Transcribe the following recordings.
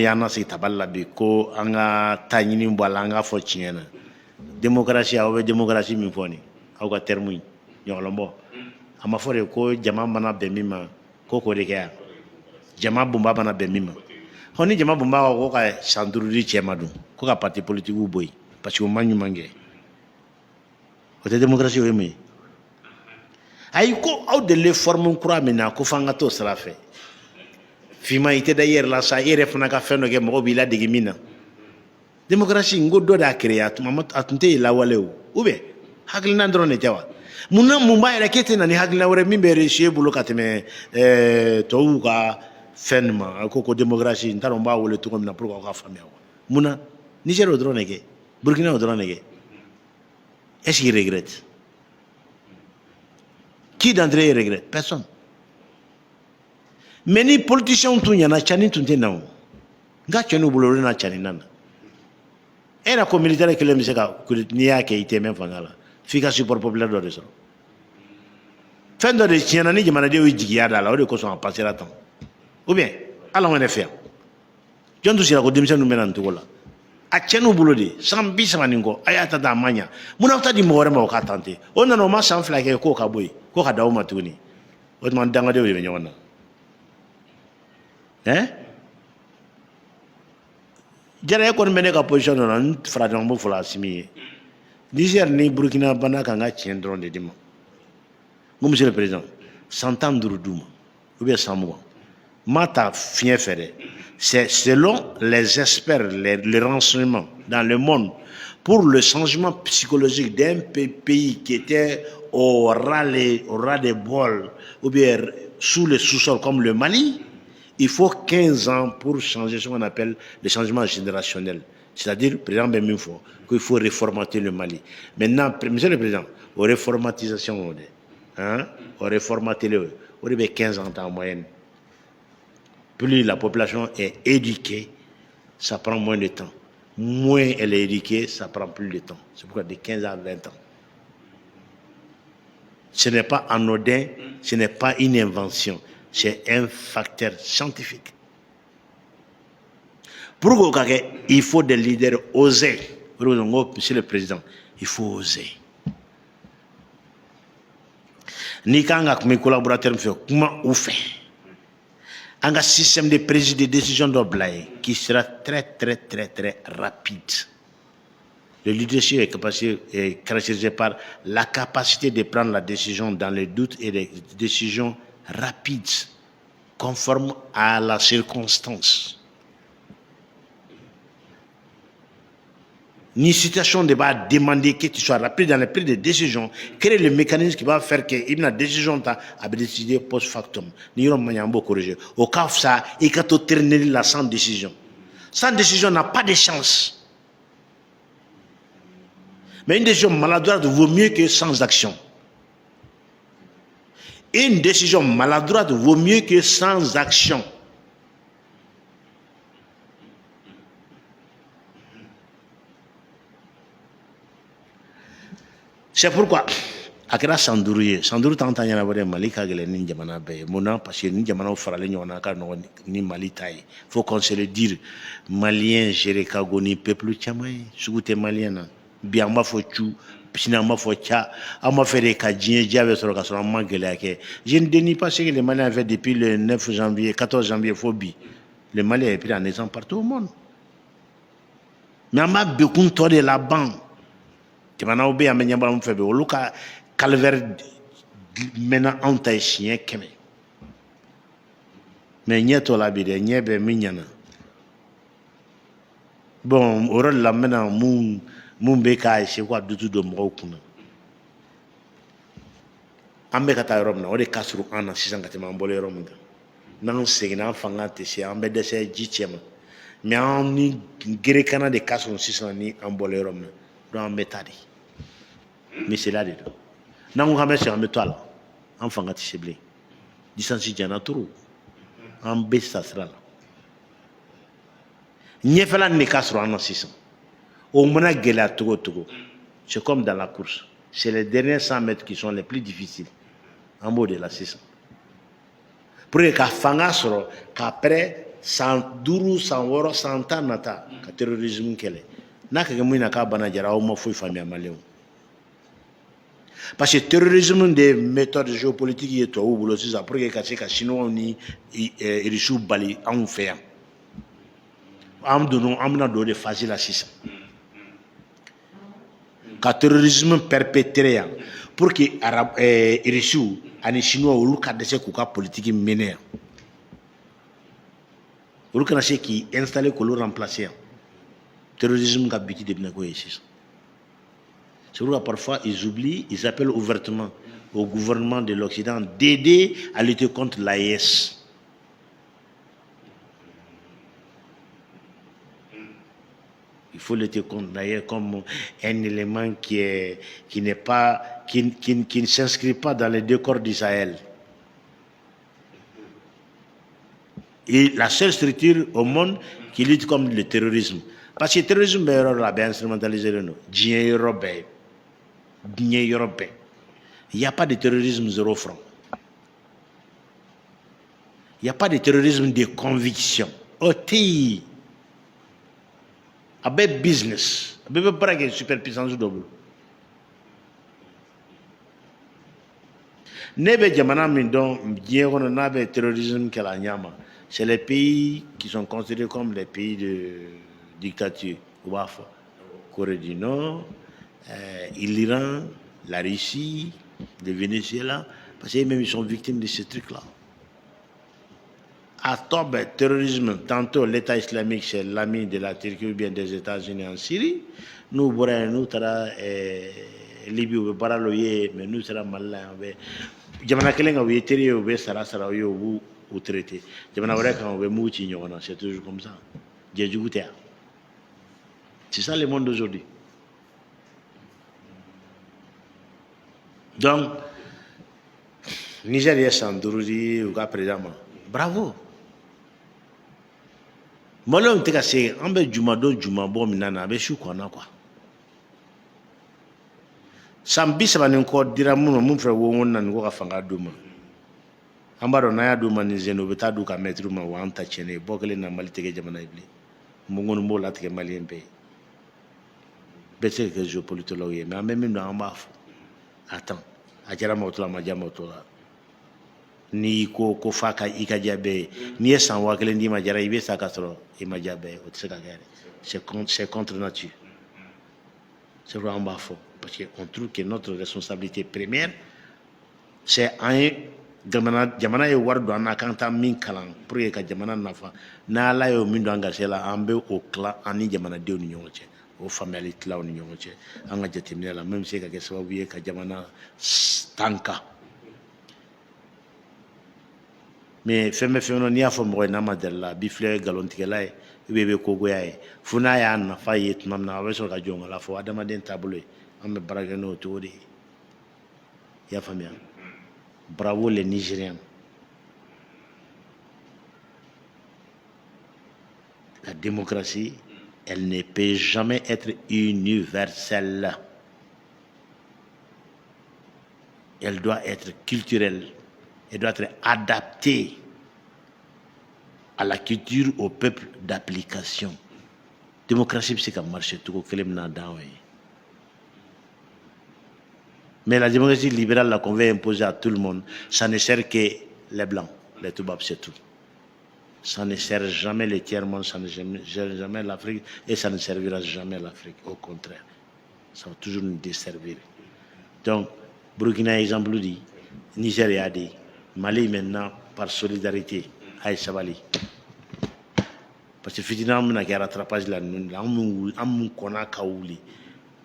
de y'an sigi tabali la bi ko an ka taa ɲini bɔ a la an k'a fɔ tiɲɛ na démocratie aw bɛ démocratie min fɔ nin aw ka terme in ɲɔgɔlɔnbɔ a ma fɔ de ko jama mana bɛn min ma ko k'o de kɛ yan jama bunba mana bɛn min ma hɔn ni jama bunba ko ka san 5 di cɛ ma dun ko ka parti politique bɔ yen parce que o ma ɲuman kɛ o tɛ démocratie o ye mun ye ayi ko aw deli forme kura min na ko f'an ka t'o sira fɛ fima i tɛ da i yɛrɛ la sa i yɛrɛ fana ka fɛn dɔ kɛ mɔgɔw b'i ladege min na démocratie n ko dɔ de y'a créé a tun tɛ yen lawale o ou bien hakilina dɔrɔn de tɛ wa mun b'a yɛrɛ k'e tɛ na ni hakilina wɛrɛ min bɛ réussir e bolo ka tɛmɛ tubabuw ka fɛn nin ma a ko démocratie n t'a dɔn n b'a wele cogo min na pour que aw ka faamuya wa mun na Niger o dɔrɔn de kɛ Burkina o dɔrɔn de kɛ est-ce qu'il regrette qui d'entre eux regrette personne mais ni politiciens tun ɲana cani tun tɛ na o n ka cɛnniw bolo olu na cani nana e na ko militaire kelen bɛ se ka n'i y'a kɛ i tɛ mɛn fanga la f'i ka support populaire dɔ de sɔrɔ fɛn dɔ de tiɲɛna ni jamanadenw ye jigiya d'a la o de kosɔn a passera tan ou bien hali anw yɛrɛ fɛ yan jɔn tun sera ko denmisɛnninw bɛ na nin cogo la a cɛnniw bolo de san 30 nin kɔ a y'a ta a ma ɲa mun aw ta di mɔgɔ wɛrɛ ma o k'a tante o nana o ma san 2 kɛ k'o ka bɔ yen k'o ka da o ma tuguni o tuma dangadenw de bɛ ɲɔgɔn na jara e kɔni bɛ ne ka position dɔ la n fara ɲɔgɔn b'o fɔ la Asimi ye Niger ni Burkina bana kan ka tiɲɛ dɔrɔn de di ma n ko monsieur le président san 15 d'u ma ou bien san 20 ma ta fiɲɛ fɛ dɛ c'est selon les experts les renseignements dans le monde pour le changement psychologique d'un pays qui était au ras des bols ou bien sous le sous-sol comme le Mali. Il faut 15 ans pour changer ce qu'on appelle le changement générationnel. C'est-à-dire, président Bemifo, qu'il faut réformater le Mali. Maintenant, monsieur le président, aux réformatisations, aux réformater le, on a 15 ans en moyenne. Plus la population est éduquée, ça prend moins de temps. Moins elle est éduquée, ça prend plus de temps. C'est pourquoi de 15 à 20 ans. Ce n'est pas anodin, ce n'est pas une invention. C'est un facteur scientifique. Pour que il faut des leaders osés. Monsieur le président, il faut oser. Ni quand mes collaborateurs me font comment on fait un système de prise de décision d'oblaye qui sera très rapide. Le leadership est caractérisé par la capacité de prendre la décision dans les doutes et des décisions rapides, conformes à la circonstance. Une situation va demander que tu sois rapide dans les prises de décision, créer le mécanisme qui va faire que une décision a décidé post factum. Nous allons corriger. Au cas où ça, il faut tourner la sans décision. Sans décision n'a pas de chance. Mais une décision maladroite vaut mieux que sans action. Une décision maladroite vaut mieux que sans action. C'est pourquoi, à kɛra san 5 ye, san 5 t'an ta ɲɛnabɔ dɛ Mali ka gɛlɛn ni jamana bɛɛ ye. Mun na? Parce que ni jamanaw faralen ɲɔgɔn na ka nɔgɔn ni Mali ta ye. Faut qu'on se le dise, Malien géré ka go ni peuple caman ye. Sugu tɛ Malien na. Bi an b'a fɔ cu, sini an b'a fɔ ca, an b'a fɛ de ka diɲɛ diya bɛ sɔrɔ ka sɔrɔ an ma gɛlɛya kɛ. Je ne dénie pas ce que les Maliens ont fait depuis le 9 janvier, 14 janvier, faut bi. Les Maliens ont pris en exemple partout au monde. Mais an b'a bekun tɔ de laban. Jamanaw bɛ yan bɛ ɲɛbɔ an fɛ bi olu ka calvaire mɛnna anw ta ye siɲɛ 100. Mais ɲɛ tɔ la bi dɛ ɲɛ bɛ min ɲɛna. Bon o yɔrɔ de la n bɛna mun bɛ k'a essayer k'a dutu don mɔgɔw kunna. An bɛ ka taa yɔrɔ min na o de ka surun an na sisan ka tɛmɛ an bɔra yɔrɔ min kan. N'an seginna an fanga tɛ se an bɛ dɛsɛ ji cɛ ma. Mais an ni gerekana de ka surun sisan ni an bɔra yɔrɔ min na. Donc an bɛ taa de. Mais c'est là dedans. N'an ko k'an bɛ segin an bɛ to a la an fanga tɛ se bilen. Distance janna trop. An bɛ sa sira la. Ɲɛfɛla nin de ka sɔrɔ an na sisan. O mana gɛlɛya togo togo. C'est comme dans la course. C'est les derniers 100 mètres qui sont les plus difficiles. An b'o de la sisan. Pour que ka fanga sɔrɔ qu'après san duuru san wɔɔrɔ san tan nata ka terrorisme kɛlɛ n'a ka kɛ mun na k'a bana jara aw ma foyi faamuya maliyɛnw parce que terrorisme de méthode géopolitique ye tubabuw bolo sisan pour que ka se ka chinois ni russiw bali anw fɛ yan an bɛna don o de phase la sisan ka terrorisme perpétrer yan pour que russiw ani chinois olu ka dɛsɛ k'u ka politique mener yan olu kana se k'i installer k'olu remplacer yan terrorisme ka biti de bɛna k'o ye sisan c'est pourquoi parfois ils oublient, ils appellent ouvertement au gouvernement de l'Occident d'aider à lutter contre l'AIS. Il faut lutter contre l'AIS comme un élément qui ne s'inscrit pas dans le décor d'Israël. Et la seule structure au monde qui lutte contre le terrorisme. Parce que le terrorisme est instrumentalisé. Il n'y a pas de terrorisme zéro franc. Il n'y a pas de terrorisme de conviction. Il y a business. Il y a une superpuissance double. C'est les pays qui sont considérés comme les pays de dictature. Corée du Nord, l'Iran, la Russie, le Venezuela, parce qu'ils sont victimes de ce truc-là. À top, terrorisme, tantôt l'État islamique, c'est l'ami de la Turquie ou bien des États-Unis en Syrie. Nous, nous, Libye, mais nous, c'est malin. Jamana Kelenga, oui, Terry, oui, Sarah, oui, ou traité. Jamana Vreka, oui, Mouti, c'est toujours comme ça. C'est ça le monde d'aujourd'hui. Donc, Nigeria Sandouri ou présentement. Bravo. Moi, là, on t'a cassé. On va Jumabo, Minana, avec Choukwana, quoi. Sambi, ça va encore dire à mon frère, on n'a pas fait Douma. Ambaro Naya Douma, Nizeno, Beta Douka, Metru, Mawanta, Chene, Bokele, Namalite, Jamana, Mongono, Latke, Malien Bay. Bête que je politologue, mais même dans un baf. Attends, Ajara Motola, Majamotola. Ni ko faka ikajabe ni sans wakele ndi majara ibe sakatro et majabe c'est contre nature. C'est vraiment bafo parce qu'on trouve que notre responsabilité première c'est un jamana ye wardo na kanta min kalan pour que jamana nafa na la yo min do engagé la ambe au clan ani jamana de ni ñonche o family clan ni ñonche anga jatimina la même c'est que sababu ye ka jamana tanka. Mais femme ni a fɔ mɔgɔ n'a ma deli la bi filɛ galontigɛla ye bɛ kogoya ye fo n'a y'a nafa ye tuma min na a bɛ sɔrɔ ka jɔn la fɔ adamaden taabolo ye an bɛ baara kɛ n'o cogo de ye i y'a faamuya bravo les Nigériens. La démocratie elle ne peut jamais être universelle, elle doit être culturelle. Elle doit être adaptée à la culture, au peuple d'application. Démocratie, c'est comme marcher tout le monde. Mais la démocratie libérale, là, qu'on veut imposer à tout le monde, ça ne sert que les blancs, les toubabs, c'est tout. Ça ne sert jamais le tiers-monde, ça ne sert jamais l'Afrique, et ça ne servira jamais l'Afrique. Au contraire, ça va toujours nous desservir. Donc, Burkina, exemple, dit, Nigeria dit, Mali maintenant par solidarité à Sabali. Parce que finalement, on a un rattrapage là, on a un kaouli,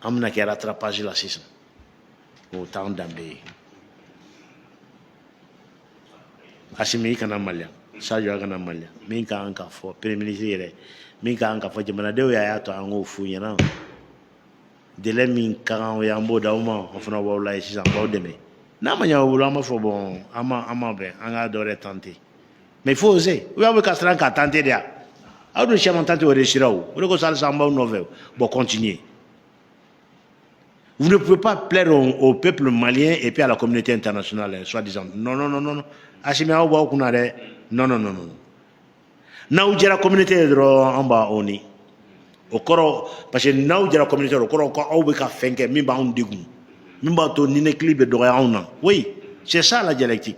on a un rattrapage là, c'est ça. Autant d'ambé. Asimi kana malien, Sadio kana malien, minka anka fo, premier ministre, minka anka fo, jamana de ya to ango fu yana. Dele min kan o yambo dauma, on fona wala ici en bas demain. Non, mais il y a un peu bon, on a adoré tenter. Mais il faut oser. Oui, on va tenter déjà. On doit tenter de réussir. On doit continuer. Vous ne pouvez pas plaire au peuple malien et puis à la communauté internationale, soi-disant. Non. Non. n'aw jɛra communauté ye dɔrɔn an b'a oni o kɔrɔ parce que n'aw jɛra communauté o kɔrɔ ko aw bɛ ka fɛn kɛ min b'anw degun min b'a to ninakili bɛ dɔgɔya anw na oui c'est ça la dialectique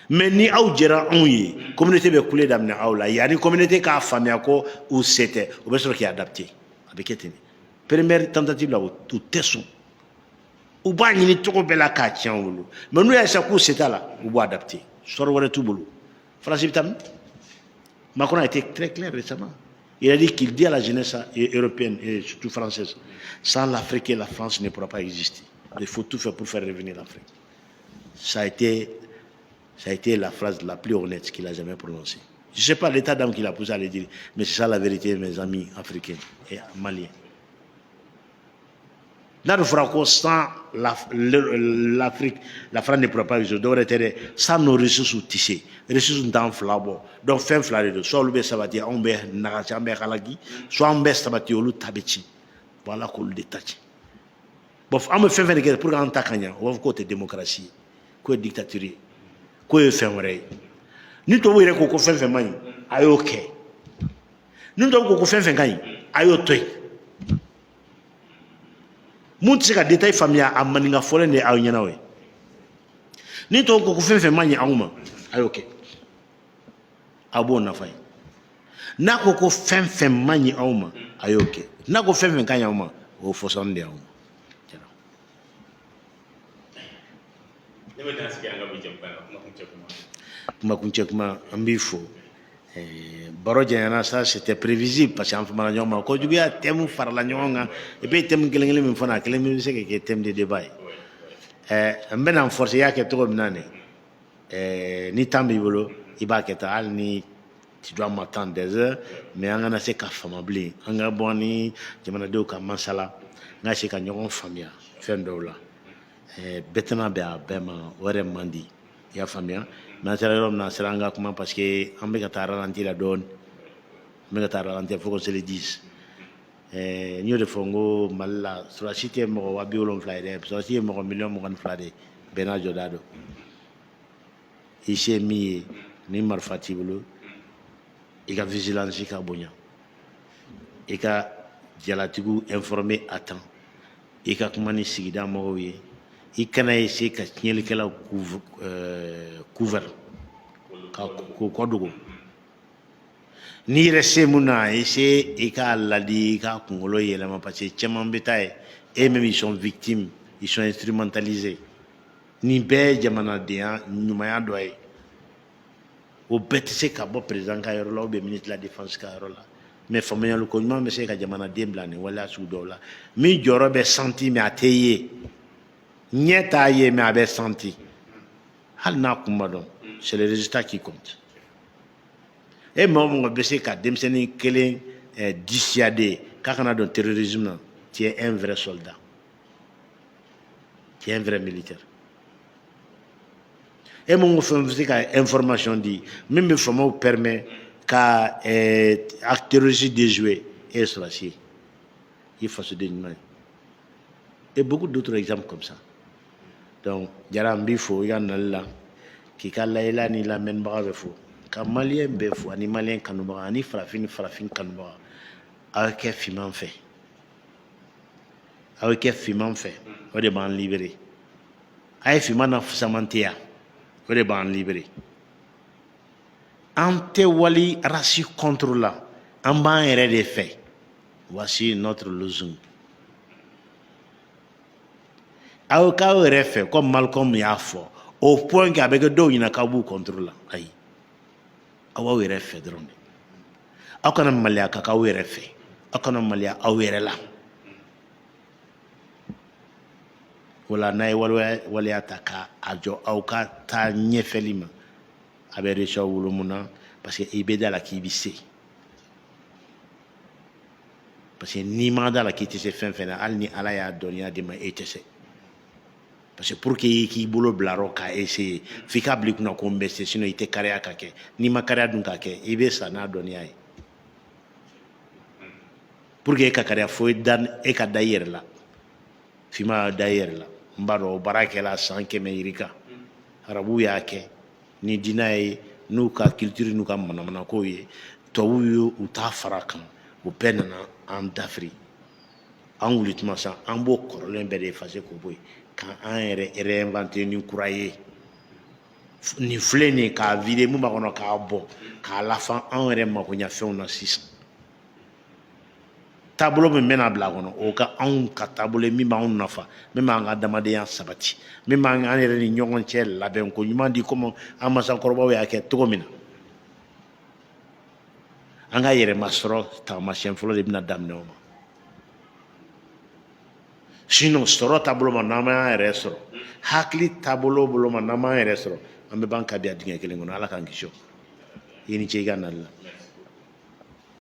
mais ni aw jɛra anw ye communauté bɛ kule daminɛ aw la yanni communauté k'a faamuya ko u se tɛ o bɛ sɔrɔ k'i adapté a bɛ kɛ ten première tentative la u tɛ sɔn u b'a ɲini cogo bɛɛ la k'a tiɲɛ bolo mais n'u y'a essayer k'u se t'a la u b'u adapté sɔrɔ wɛrɛ t'u bolo France bɛ taa min Macron a été très clair récemment il a dit qu'il dit à la jeunesse européenne et surtout française sans l'Afrique et la France ne pourra pas exister il faut tout faire pour faire revenir l'Afrique ça a été la phrase la plus honnête qu'il a jamais prononcée. Je ne sais pas l'état d'âme qui l'a poussé à le dire, mais c'est ça la vérité, mes amis africains et maliens. Dans le franco, sans l'Afrique, la France ne pourra pas exister. Sans nos ressources tissées, ressources dans flabo, donc fin flare, soit le sabati, on be nagacha, on be halagi, soit on be sabati, on tabechi. Voilà qu'on le détache. Bon, on me fait faire pour qu'on t'accagne, on va côté démocratie, quoi dictature. Ko ye fɛn wɛrɛ ye ni tubabu yɛrɛ ko fɛn fɛn man ɲi a y'o kɛ ni tubabu ko fɛn fɛn ka ɲi a y'o to yen mun tɛ se ka détail faamuya a maninka fɔlen de aw ɲɛna o ye ni tubabu ko fɛn fɛn man ɲi anw ma a y'o kɛ a b'o nafa ye n'a ko fɛn fɛn man ɲi anw ma a y'o kɛ n'a ko fɛn fɛn ka ɲi anw ma o fɔsɔn de anw ma kuma an b'i fo baro janyana ça c'était prévisible parce que an famana ɲɔgɔn ma ko juguya thème farala ɲɔgɔn kan et puis thème kelen min fana kelen min bɛ se ka kɛ thème de débat ye n bɛna n forcer y'a kɛ cogo min na ni temps b'i bolo i b'a kɛ tan hali ni tu dois m'attendre des heures mais an kana se ka fama bilen an ka bɔ ni jamanadenw ka masala n ka se ka ɲɔgɔn faamuya fɛn dɔw la bɛɛ tɛna bɛn a bɛɛ ma o yɛrɛ man di i y'a faamuya mais an sera yɔrɔ min na an sera an ka kuma parce que an bɛ ka taa ralenti la dɔɔni an bɛ ka taa ralenti fo ko se le 10 n y'o de fɔ n ko mali la sɔrɔdasi tɛ mɔgɔ 70,000 ye dɛ sɔrɔdasi ye mɔgɔ 1,22,000 de ye bɛɛ n'a jɔda don i se min ye ni marifa t'i bolo i ka vigilance ka bonya i ka jalatigiw informer à temps i ka kuma ni sigida mɔgɔw ye i kana essayer ka tiɲɛlikɛlaw couvert k'o kɔdogo n'i yɛrɛ se mun na essayer i k'a ladi i k'a kunkolo yɛlɛma parce que caman bɛ taa ye et même ils sont victimes ils sont instrumentalisés nin bɛɛ ye jamanadenya ɲumanya dɔ ye o bɛɛ tɛ se ka bɔ président ka yɔrɔ la ou bien ministre de la défense ka yɔrɔ la mais faamuyali ko ɲuman bɛ se ka jamanaden bila nin waleya sugu dɔw la min jɔyɔrɔ bɛ senti mais a tɛ ye ɲɛ t'a ye mais a bɛ senti hali n'a kun ma dɔn c'est le résultat qui compte e mɔgɔ o mɔgɔ bɛ se ka denmisɛnnin kelen dissuader k'a kana dɔn terrorisme na tu es un vrai soldat tu es un vrai militaire e mun ko fɛn bɛ se ka information di min bɛ faamaw permet ka acte terroriste déjouer et sɔrɔsi i fasoden ɲuman ye et beaucoup d'autres exemples comme ça donc jara n b'i fo i ka nali la k'i ka layɛla ni lamɛnnibaga bɛ fo ka maliyɛn bɛɛ fo ani maliyɛn kanubaga ani farafin kanubaga aw bɛ kɛ finman fɛ aw bɛ kɛ finman fɛ o de b'an libéré a ye finman na fusamantiya o de b'an libéré an tɛ wali race contre la an b'an yɛrɛ de fɛ voici notre losing aw k'aw yɛrɛ fɛ comme Malcolm y'a fɔ au point que a bɛ kɛ dɔw ɲɛna k'aw b'u contre la ayi aw b'aw yɛrɛ fɛ dɔrɔn de aw kana maloya ka k'aw yɛrɛ fɛ aw kana maloya aw yɛrɛ la wala n'a ye waleya ta k'a jɔ aw ka taa ɲɛfɛli ma a bɛ réussir wolo mun na parce que i bɛ da la k'i bɛ se parce que n'i ma da la k'i tɛ se fɛn fɛn na hali ni ala y'a dɔnniya di ma e tɛ se parce que pour que i k'i bolo bila yɔrɔ k'a essayer f'i ka bila i kunna ko n bɛ se sinon i tɛ kariya ka kɛ n'i ma kariya dun ka kɛ i bɛ sa n'a dɔnniya ye pour que e ka kariya fo e ka da i yɛrɛ la f'i ma da i yɛrɛ la n b'a dɔn o baara kɛla san 100 yirika arabuw y'a kɛ ni diinɛ ye n'u ka culture n'u ka manamanako ye tubabuw ye u t'a fara kan u bɛɛ nana an dafiri an wuli tuma sa an b'o kɔrɔlen bɛɛ de effacer k'o bɔ yen k'an yɛrɛ réinventer ni kura ye nin filɛ nin ye k'a vider mun b'a kɔnɔ k'a bɔ k'a lafan an yɛrɛ makoɲɛfɛnw na sisan taabolo min bɛna bila a kɔnɔ o ka anw ka taabolo min b'anw nafa min b'an ka adamadenya sabati min b'an yɛrɛ ni ɲɔgɔn cɛ labɛn ko ɲuman di komi an mansakɔrɔbaw y'a kɛ cogo min na an ka yɛrɛmasɔrɔ taamasiyɛn fɔlɔ de bɛna daminɛ o ma sinon sɔrɔ taabolo ma n'an m'an yɛrɛ sɔrɔ hakili taabolo bolo ma n'an m'an yɛrɛ sɔrɔ an bɛ ban kabiya dingɛ kelen kɔnɔ ala k'an kisi o i ni ce i ka nali la